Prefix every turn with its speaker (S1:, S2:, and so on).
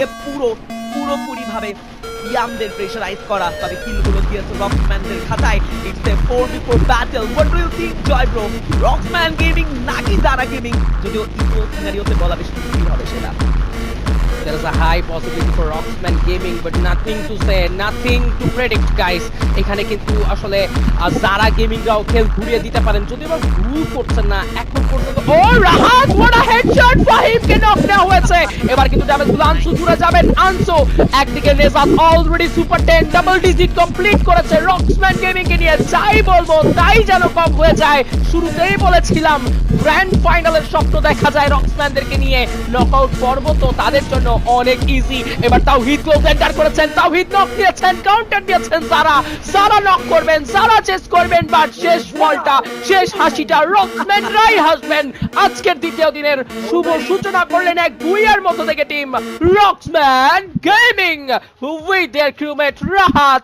S1: দিয়ে পুরোপুরি ভাবে ইয়ামদের প্রেশারাইজ করা, তবে কিলগুলো গিয়েছে রক্সম্যানদের খাতায়। It's a 4v4 battle. What do you think Joy bro? Roxman gaming নাকি জারা গেমিং? যদিও ইকুয়াল সিনারিওতে বলা বেশি মুশকিল হবে সেটা।
S2: There is a high possibility for Rocksman Gaming, but nothing to say, nothing to predict, guys. এখানে কিন্তু আসলে যারা গেমিংরাও খেল ঘুরিয়ে দিতে পারেন, যদি বা ভুল করছেন না এখন পর্যন্ত। ও রাহাত, what a headshot! ফাহিমকে নক দেওয়া হয়েছে। এবার কিন্তু ড্যামেজগুলো আনসু জুড়ে যাবেন। আনসু একদিকে Nejat already super 10 double digit complete করেছে রক্সম্যান গেমিং কে নিয়ে। যাই বলবো তাই যেন কম হয়ে যায়। শুরুতেই বলেছিলাম গ্র্যান্ড ফাইনালের স্বপ্ন দেখা যায় রক্সম্যানদেরকে নিয়ে। নকআউট পর্ব তো তাদের জন্য অনেক ইজি। এবার তাওহিদ ক্লোজ এন্টার করেছেন, তাওহিদ নক দিয়েছেন, কাউন্টার দিয়েছেন সারা নক করবেন, সারা চেস করবেন, বাট শেষ বলটা, শেষ হাসিটা রক্সম্যানরাই হাসবেন। আজকের দ্বিতীয় দিনের শুভ সূচনা করলেন এক গুইয়ার মতো থেকে team Roxman gaming with their crewmate Rahat.